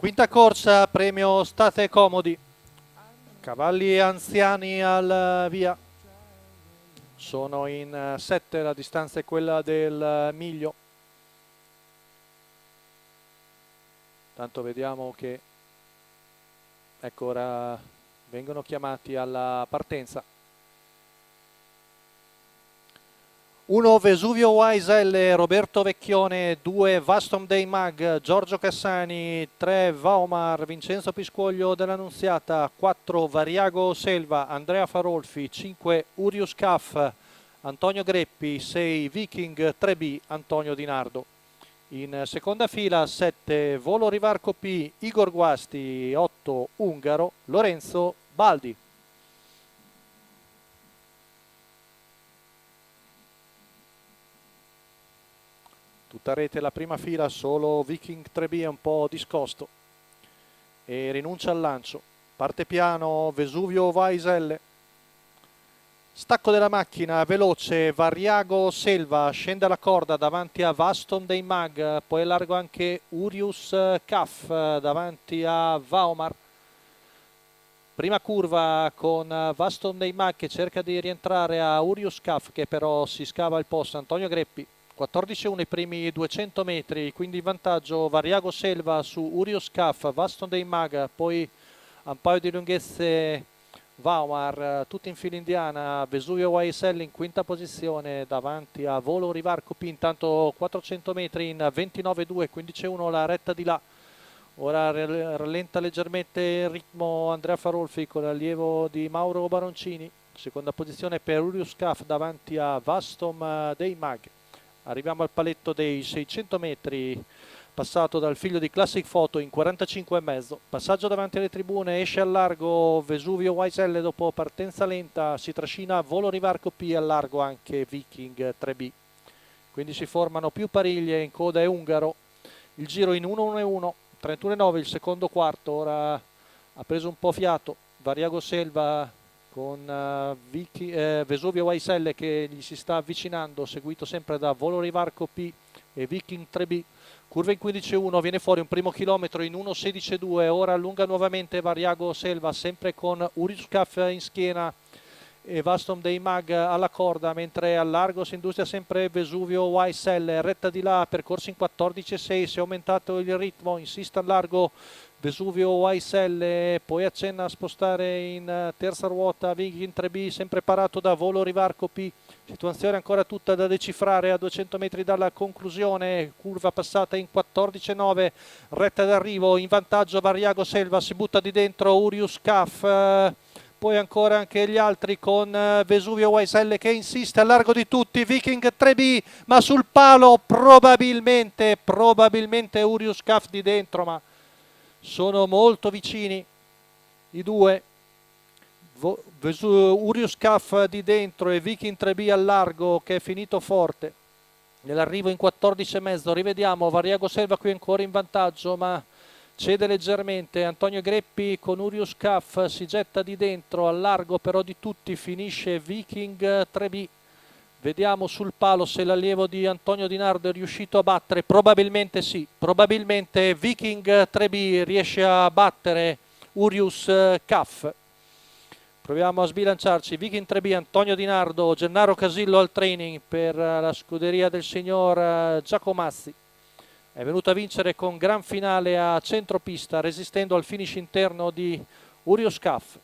Quinta corsa, premio State Comodi. Cavalli anziani al via. Sono in 7, la distanza è quella del miglio. Tanto vediamo che, ecco, ora vengono chiamati alla partenza. 1 Vesuvio Wise L, Roberto Vecchione, 2 Vastom Dei Mag, Giorgio Cassani, 3 Vaomar, Vincenzo Piscoglio dell'Annunziata, 4 Variago Selva, Andrea Farolfi, 5 Urius Caff, Antonio Greppi, 6 Viking 3B, Antonio Di Nardo. In seconda fila 7 Volo Rivarco P, Igor Guasti, 8 Ungaro, Lorenzo Baldi. Tutta rete la prima fila, solo Viking 3B è un po' discosto e rinuncia al lancio. Parte piano Vesuvio Vaiselle. Stacco della macchina, veloce, Variago Selva, scende alla corda davanti a Vaston dei Mag, poi è largo anche Urius Caff davanti a Vaomar. Prima curva con Vaston dei Mag che cerca di rientrare a Urius Caff che però si scava il posto, Antonio Greppi. 14-1 i primi 200 metri, quindi in vantaggio Variago Selva su Urius Caff, Vaston dei Mag, poi a un paio di lunghezze Vaumar, tutti in fila indiana, Vesuvio YSL in quinta posizione davanti a Volo Rivarco P, intanto 400 metri in 29-2, 15-1 la retta di là. Ora rallenta leggermente il ritmo Andrea Farolfi con l'allievo di Mauro Baroncini, seconda posizione per Urius Caff davanti a Vastom dei Mag. Arriviamo al paletto dei 600 metri, passato dal figlio di Classic Photo in 45,5. Passaggio davanti alle tribune, esce al largo Vesuvio YSL dopo partenza lenta, si trascina Volo Rivarco P, al largo anche Viking 3B. Quindi si formano più pariglie, in coda è Ungaro. Il giro in 1-1-1, 31,9 il secondo quarto, ora ha preso un po' fiato Variago Selva con Vesuvio YSL che gli si sta avvicinando, seguito sempre da Volo Rivarco P e Viking 3B. Curva in 15-1, viene fuori un primo chilometro in 1.16.2, ora allunga nuovamente Variago Selva, sempre con Urius Caff in schiena e Vastom dei Mag alla corda, mentre al largo si industria sempre Vesuvio YSL, retta di là, percorso in 14.6, si è aumentato il ritmo, insiste al largo Vesuvio YSL, poi accenna a spostare in terza ruota Viking 3B, sempre parato da Volo Rivarco P. Situazione ancora tutta da decifrare a 200 metri dalla conclusione, curva passata in 14,9, retta d'arrivo, in vantaggio Variago Selva, si butta di dentro Urius Caff, poi ancora anche gli altri con Vesuvio YSL che insiste al largo di tutti, Viking 3B, ma sul palo probabilmente Urius Caff di dentro, ma sono molto vicini i due. Urius Caff di dentro e Viking 3B al largo che è finito forte nell'arrivo in 14,5. Rivediamo Variago Selva qui ancora in vantaggio, ma cede leggermente. Antonio Greppi con Urius Caff si getta di dentro, al largo però di tutti finisce Viking 3B. Vediamo sul palo se l'allievo di Antonio Di Nardo è riuscito a battere. Probabilmente sì, probabilmente Viking 3B riesce a battere Urius Caff. Proviamo a sbilanciarci. Viking 3B, Antonio Di Nardo, Gennaro Casillo al training per la scuderia del signor Giacomazzi. È venuto a vincere con gran finale a centropista, resistendo al finish interno di Urius Caff.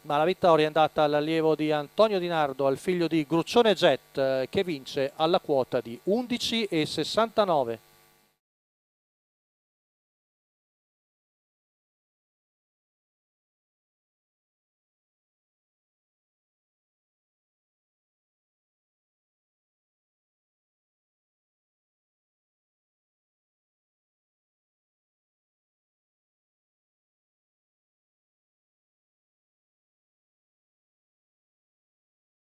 Ma la vittoria è andata all'allievo di Antonio Di Nardo, al figlio di Gruccione Jet, che vince alla quota di 11,69.